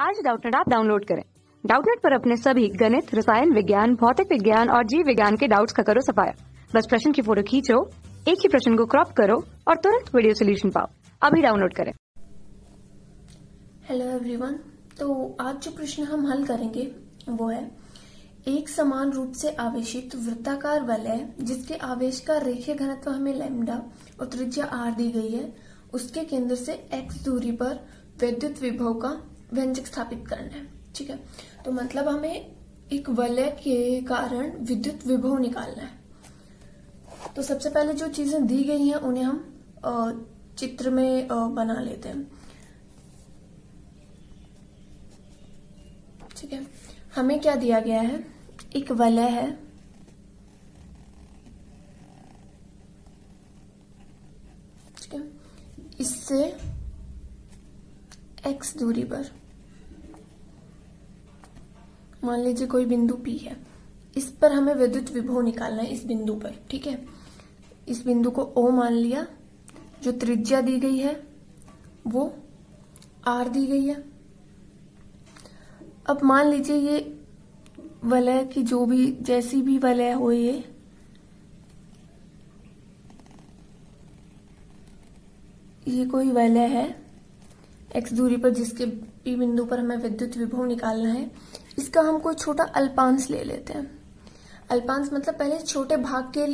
आज Doubtnut app download करें। Doubtnut पर अपने सभी गणित, रसायन विज्ञान, भौतिक विज्ञान और जीव विज्ञान के डाउट्स का करो सफाया। बस प्रश्न की फोटो खींचो, एक ही प्रश्न को क्रॉप करो और तुरंत वीडियो सोल्यूशन पाओ। अभी डाउनलोड करें। Hello everyone. तो आज जो प्रश्न हम हल करेंगे वो है, एक समान रूप से आवेशित वृत्ताकार वलय जिसके आवेश का रेखीय घनत्व हमें लैम्डा और त्रिज्या आर दी गई है, उसके केंद्र से x दूरी पर विद्युत विभव का व्यंजक स्थापित करना है। ठीक है, तो मतलब हमें एक वलय के कारण विद्युत विभव निकालना है। तो सबसे पहले जो चीजें दी गई हैं उन्हें हम चित्र में बना लेते हैं। ठीक है, हमें क्या दिया गया है, एक वलय है, ठीक है, इससे x दूरी पर मान लीजिए कोई बिंदु P है, इस पर हमें विद्युत विभव निकालना है इस बिंदु पर। ठीक है, इस बिंदु को O मान लिया, जो त्रिज्या दी गई है वो R दी गई है। अब मान लीजिए ये वलय की जो भी जैसी भी वलय हो, ये कोई वलय है x दूरी पर जिसके P बिंदु पर हमें विद्युत विभव निकालना है। इसका हम कोई छोटा अल्पांश ले लेते हैं। अल्पांश मतलब पहले छोटे भाग के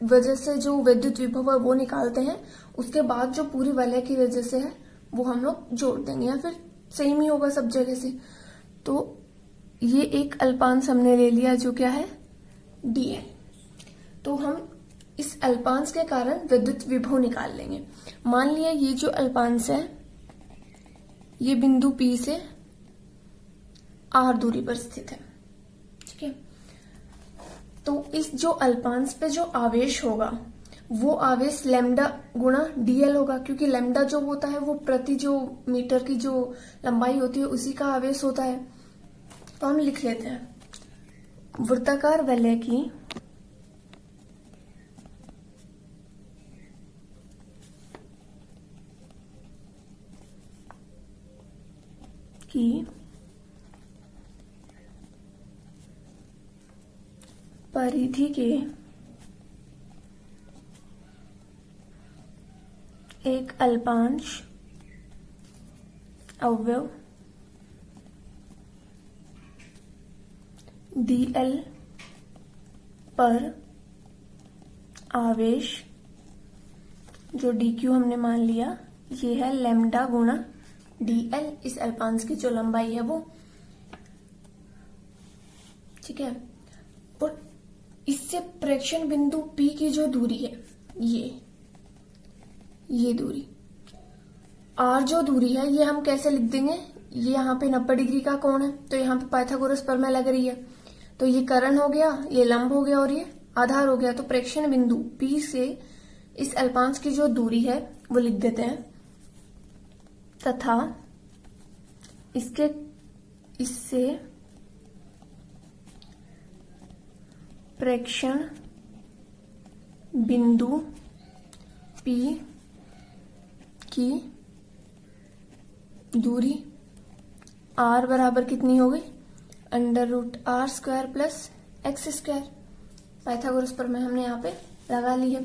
वजह से जो विद्युत विभव है वो निकालते हैं, उसके बाद जो पूरी वलय की वजह से है वो हम लोग जोड़ देंगे, या फिर सेम ही होगा सब जगह से। तो ये एक अल्पांश हमने ले लिया जो क्या है dl। तो हम इस अल्पांश के कारण विद्युत विभव निकाल लेंगे। मान लिया ये जो अल्पांश है ये बिंदु P से R दूरी पर स्थित है। ठीक है, तो इस जो अल्पांश पे जो आवेश होगा वो आवेश लैम्डा गुणा dl होगा, क्योंकि लैम्डा जो होता है वो प्रति जो मीटर की जो लंबाई होती है उसी का आवेश होता है। तो हम लिख लेते हैं, वृत्ताकार वलय की परिधि के एक अल्पांश अवयव dl पर आवेश जो dq हमने मान लिया ये है लैम्डा गुणा dl, इस अल्पांश की जो लंबाई है वो। ठीक है, और इससे प्रेक्षण बिंदु P की जो दूरी है ये दूरी R जो दूरी है ये हम कैसे लिख देंगे, ये यहाँ पे 90 डिग्री का कोण है तो यहाँ पे पाइथागोरस प्रमेय लग रही है, तो ये कर्ण हो गया, ये लंब हो गया और ये आधार हो गया। तो प्रेक्षण बिंदु P से इस अल्पांश की जो दूरी है वो लिख देते हैं, तथा इससे प्रेक्षण बिंदु P की दूरी R बराबर कितनी हो गई, √r² प्लस x²। पाइथागोरस प्रमेय हमने यहाँ पे लगा ली है।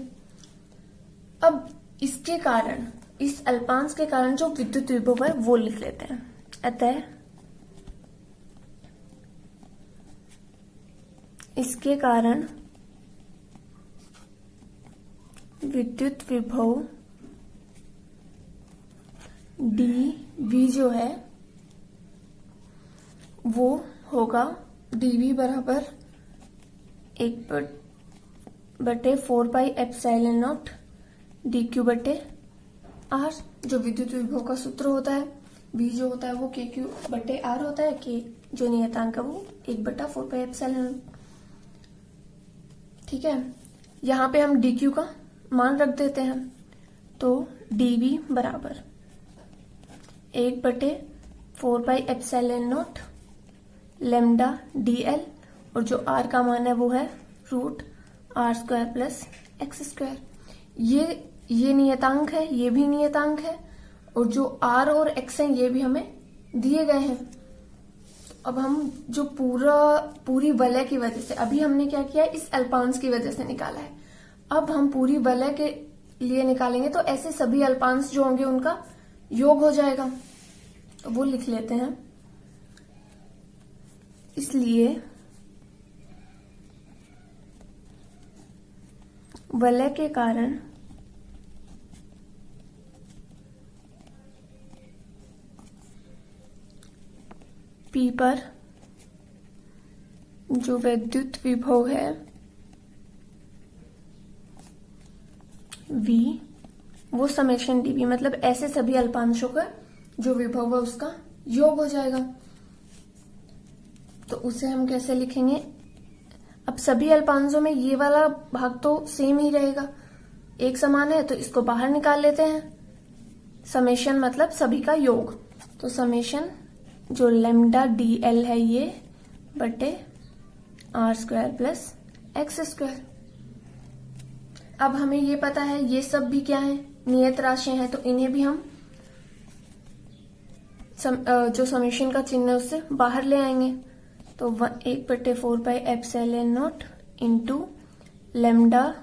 अब इसके कारण, इस अल्पांश के कारण जो विद्युत विभव है वो लिख लेते हैं। अतः इसके कारण विद्युत विभव dV जो है वो होगा dV बराबर 1/4πε0 dq/r, जो विद्युत विभव का सूत्र होता है। V जो होता है वो kq/r होता है, k जो नियतांक है वो 1/4πε0। ठीक है, यहाँ पे हम dq का मान रख देते हैं, तो dV बराबर 1/4πε0 लैम्डा dl, और जो r का मान है वो है √r² प्लस x²। ये नियतांक है, ये भी नियतांक है, और जो r और x हैं ये भी हमें दिए गए हैं। अब हम जो पूरी वलय की वजह से, अभी हमने क्या किया, इस अल्पांश की वजह से निकाला है। अब हम पूरी वलय के लिए निकालेंगे तो ऐसे सभी अल्पांश जो होंगे उनका योग हो जाएगा, तो वो लिख लेते हैं। इसलिए वलय के कारण P पर जो वैद्युत विभव है V, वो समेशन dV, मतलब ऐसे सभी अल्पांशों का जो विभव है उसका योग हो जाएगा। तो उसे हम कैसे लिखेंगे? अब सभी अल्पांशों में ये वाला भाग तो सेम ही रहेगा, एक समान है, तो इसको बाहर निकाल लेते हैं। समेशन मतलब सभी का योग, तो समेशन जो लेमडा dl है ये बटे r² प्लस x²। अब हमें ये पता है ये सब भी क्या है, नियत राशियां हैं, तो इन्हें भी हम जो समेशन का चिन्ह है उससे बाहर ले आएंगे। तो 1/4πε0 into lambda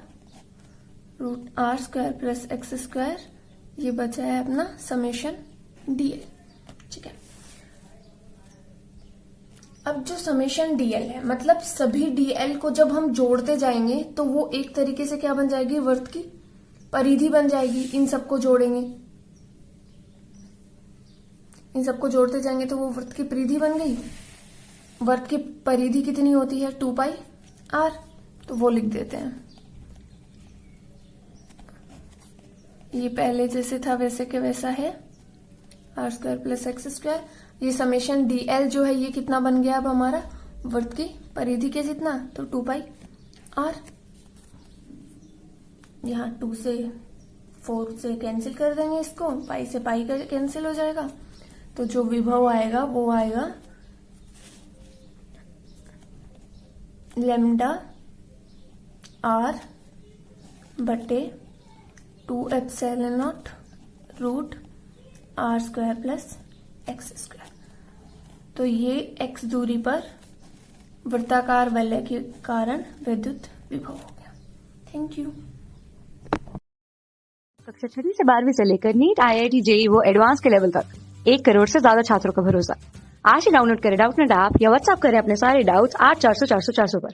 √r² plus x², ये बचा है अपना समेशन dl। ठीक है, अब जो समेशन dl है, मतलब सभी dl को जब हम जोड़ते जाएंगे तो वो एक तरीके से क्या बन जाएगी, वृत्त की परिधि बन जाएगी। इन सबको जोड़ेंगे, इन सबको जोड़ते जाएंगे तो वो वृत्त की परिधि बन गई। वृत्त की परिधि कितनी होती है, 2πr, तो वो लिख देते हैं। ये पहले जैसे था वैसे के वैसा है, r² प्लस x²। ये समेशन dl जो है ये कितना बन गया अब हमारा, वृत्त की परिधि के जितना, तो 2πr। यहाँ 2 से 4 से कैंसिल कर देंगे इसको, पाई से पाई का कैंसिल हो जाएगा, तो जो विभव आएगा वो आएगा लेमडा r बटे 2ε0 √r² प्लस x²। तो ये x दूरी पर वृत्ताकार वलय के कारण विद्युत विभव हो गया। Thank you. कक्षा 6वीं से 12वीं से लेकर नीट, IIT, JEE वो एडवांस के लेवल तक 1 करोड़ से ज्यादा छात्रों का भरोसा। आज ही डाउनलोड करें डाउटनेट ऐप या व्हाट्सएप करें अपने सारे डाउट्स 8400 400 400 पर।